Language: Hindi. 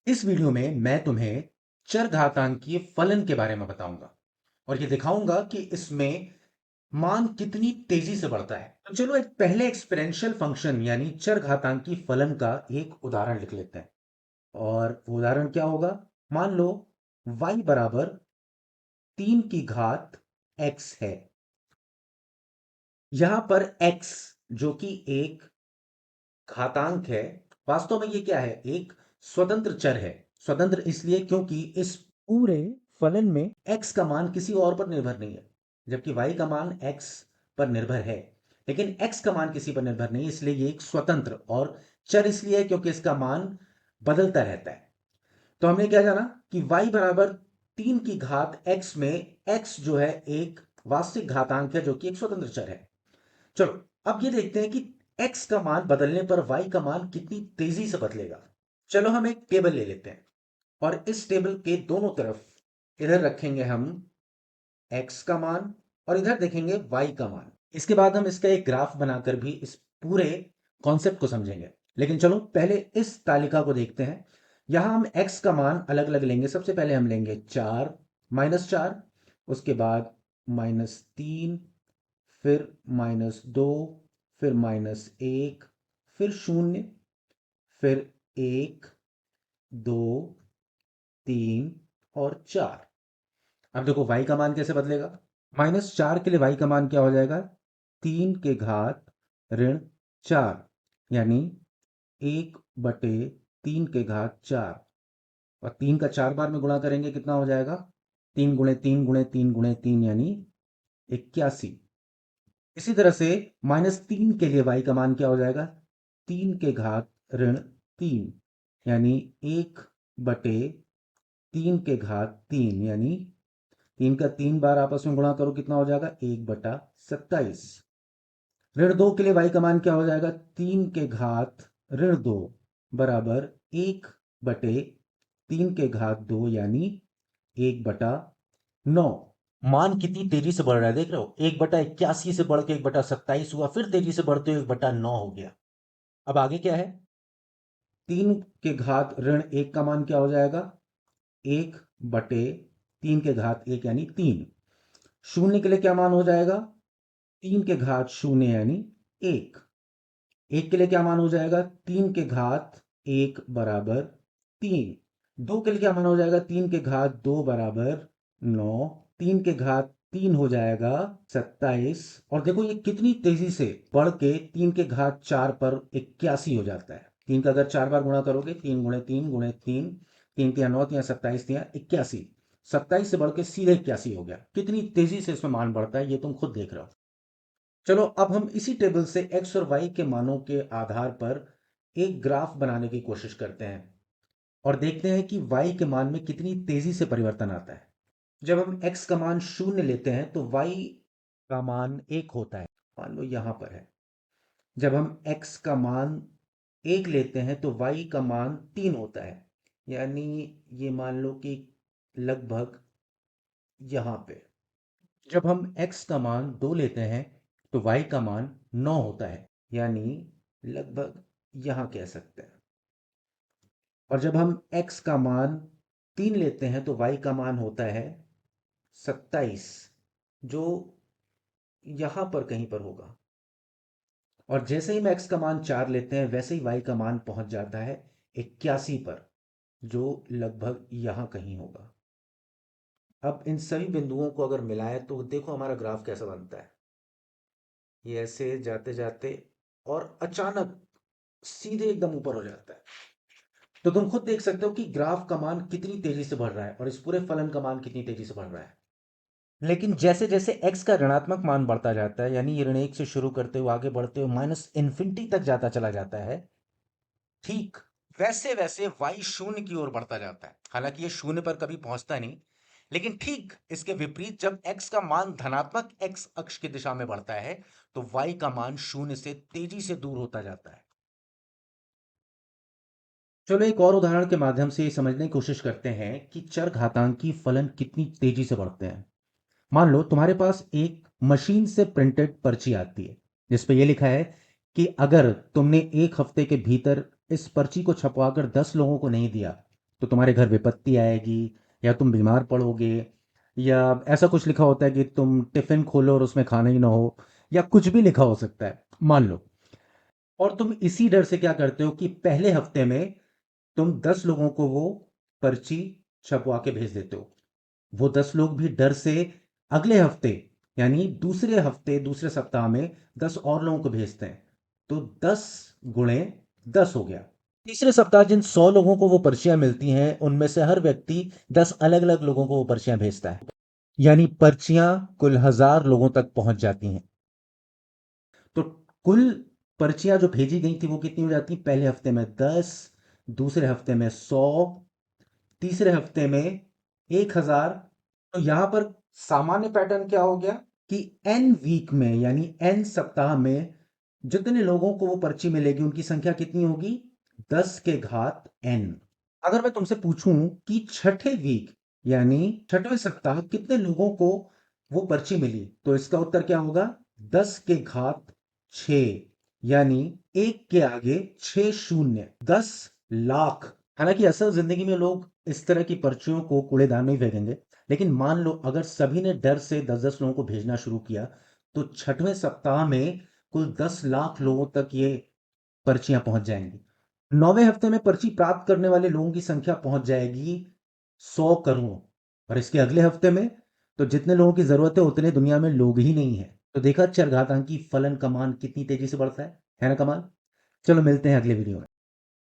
इस वीडियो में मैं तुम्हें चरघातांकीय फलन के बारे में बताऊंगा और ये दिखाऊंगा कि इसमें मान कितनी तेजी से बढ़ता है। तो चलो एक पहले एक्सपोनेंशियल फंक्शन यानी चरघातांकी फलन का एक उदाहरण लिख लेते हैं। और वो उदाहरण क्या होगा? मान लो y बराबर 3 की घात x है। यहां पर x जो कि एक घातांक है, वास्तव में ये क्या है? एक स्वतंत्र चर है। स्वतंत्र इसलिए क्योंकि इस पूरे फलन में x का मान किसी और पर निर्भर नहीं है, जबकि y का मान x पर निर्भर है, लेकिन x का मान किसी पर निर्भर नहीं, इसलिए ये एक स्वतंत्र और चर इसलिए है क्योंकि इसका मान बदलता रहता है। तो हमने क्या जाना कि y बराबर 3 की घात x में x जो है एक वास्तविक घातांक है जो कि एक स्वतंत्र चर है। चलो अब ये देखते हैं कि x का मान बदलने पर y का मान कितनी तेजी से बदलेगा। चलो हम एक टेबल ले लेते हैं और इस टेबल के दोनों तरफ इधर रखेंगे हम x का मान और इधर देखेंगे y का मान। इसके बाद हम इसका एक ग्राफ बनाकर भी इस पूरे कॉन्सेप्ट को समझेंगे। लेकिन चलो पहले इस तालिका को देखते हैं। यहां हम x का मान अलग अलग लेंगे। सबसे पहले हम लेंगे 4, -4, उसके बाद -3, फिर -2, फिर -1, फिर 0, फिर 1, 2, 3 और 4। अब देखो y का मान कैसे बदलेगा। -4 के लिए y का मान क्या हो जाएगा? 3 के घात -4, यानी 1/3 के घात 4। और 3 का 4 बार में गुणा करेंगे कितना हो जाएगा? 3 × 3 × 3 × 3 यानी 81। इसी तरह से -3 के लिए y का मान क्या हो जाएगा? 3 के घात -3, यानी 1/3 के घात 3, यानी 3 का 3 बार आपस में गुणा करो कितना हो जाएगा? 1/27। -2 के लिए y का मान क्या हो जाएगा? 3 के घात -2 बराबर 1/3 के घात 2, यानी 1/9। मान कितनी तेजी से बढ़ रहा है, देख रहे हो? 1/81 से बढ़ के 1/27 हुआ, फिर तेजी से बढ़ते हुए 1/9 हो गया। अब आगे क्या है? 3 के घात -1 का मान क्या हो जाएगा? 1/3 के घात 1 यानी 3। 0 के लिए क्या मान हो जाएगा? 3 के घात 0 यानी 1। 1 के लिए क्या मान हो जाएगा? 3 के घात 1 बराबर 3। 2 के लिए क्या मान हो जाएगा? 3 के घात 2 बराबर 9। 3 के घात 3 हो जाएगा 27। और देखो ये कितनी तेजी से बढ़ के 3 के घात 4 पर 81 हो जाता है। 3 का अगर 4 बार गुणा करोगे, 3 × 3 × 3, 3 × 9 = 27, 27 से बढ़ के सीधे 81 हो गया। कितनी तेजी से इसमें मान बढ़ता है ये तुम खुद देख रहे हो। चलो अब हम इसी टेबल से x और y के मानों के आधार पर एक ग्राफ बनाने की कोशिश करते हैं और देखते हैं कि y के मान में कितनी तेजी से परिवर्तन आता है। जब हम x का मान 0 लेते हैं तो y का मान 1 होता है, मान लो यहां पर है। जब हम x का मान 1 लेते हैं तो y का मान 3 होता है, यानी ये मान लो कि लगभग यहां पे। जब हम x का मान 2 लेते हैं तो y का मान 9 होता है, यानी लगभग यहां कह सकते हैं। और जब हम x का मान 3 लेते हैं तो y का मान होता है 27, जो यहां पर कहीं पर होगा। और जैसे ही हम x का मान 4 लेते हैं वैसे ही y का मान पहुंच जाता है 81 पर, जो लगभग यहां कहीं होगा। अब इन सभी बिंदुओं को अगर मिलाएं तो देखो हमारा ग्राफ कैसा बनता है। ये ऐसे जाते जाते और अचानक सीधे एकदम ऊपर हो जाता है। तो तुम खुद देख सकते हो कि ग्राफ का मान कितनी तेजी से बढ़ रहा है और इस पूरे फलन का मान कितनी तेजी से बढ़ रहा है। लेकिन जैसे जैसे x का ऋणात्मक मान बढ़ता जाता है, यानी ये ऋण 1 से शुरू करते हुए आगे बढ़ते हुए -इन्फिनिटी तक जाता चला जाता है, ठीक वैसे वैसे y 0 की ओर बढ़ता जाता है। हालांकि ये 0 पर कभी पहुंचता नहीं, लेकिन ठीक इसके विपरीत जब x का मान धनात्मक x अक्ष की दिशा में बढ़ता है तो y का मान 0 से तेजी से दूर होता जाता है। चलो एक और उदाहरण के माध्यम से ये समझने की कोशिश करते हैं कि चर घातांकी फलन कितनी तेजी से बढ़ते हैं। मान लो तुम्हारे पास एक मशीन से प्रिंटेड पर्ची आती है जिस पे ये लिखा है कि अगर तुमने 1 हफ्ते के भीतर इस पर्ची को छपवाकर 10 लोगों को नहीं दिया तो तुम्हारे घर विपत्ति आएगी, या तुम बीमार पड़ोगे, या ऐसा कुछ लिखा होता है कि तुम टिफिन खोलो और उसमें खाना ही ना हो, या कुछ भी लिखा हो सकता है, मान लो। और तुम इसी डर से क्या करते हो कि पहले हफ्ते में तुम 10 लोगों को वो पर्ची छपवा के भेज देते हो। वो 10 लोग भी डर से अगले हफ्ते, यानी दूसरे हफ्ते दूसरे सप्ताह में 10 और लोगों को भेजते हैं। तो 10 गुणे 10 हो गया। तीसरे सप्ताह जिन 100 लोगों को वो पर्चियां मिलती हैं, उनमें से हर व्यक्ति 10 अलग अलग लोगों को वो पर्चियां भेजता है, यानी पर्चियां कुल 1000 लोगों तक पहुंच जाती हैं। तो कुल पर्चियां जो भेजी गई थी वो कितनी हो जाती? पहले हफ्ते में 10, दूसरे हफ्ते में 100, तीसरे हफ्ते में 1000। तो यहां पर सामान्य पैटर्न क्या हो गया कि एन वीक में, यानी एन सप्ताह में, जितने लोगों को वो पर्ची मिलेगी उनकी संख्या कितनी होगी? 10 के घात n। अगर मैं तुमसे पूछूं कि छठे वीक, यानी छठवें सप्ताह, कितने लोगों को वो पर्ची मिली, तो इसका उत्तर क्या होगा? 10 के घात 6, यानी एक के आगे 6 शून्य, 10 लाख। हालांकि असल जिंदगी में लोग इस तरह की पर्चियों को कूड़ेदान में ही फेंकेंगे, लेकिन मान लो अगर सभी ने डर से 10 10 लोगों को भेजना शुरू किया, तो छठवें सप्ताह में कुल 10 लाख लोगों तक ये पर्चियां पहुंच जाएंगी। 9वें हफ्ते में पर्ची प्राप्त करने वाले लोगों की संख्या पहुंच जाएगी 100 करोड़। और इसके अगले हफ्ते में तो जितने लोगों की जरूरत है उतने दुनिया में लोग ही नहीं है। तो देखा चरघातांकी फलन कमान कितनी तेजी से बढ़ता है ना कमाल। चलो मिलते हैं अगले वीडियो में।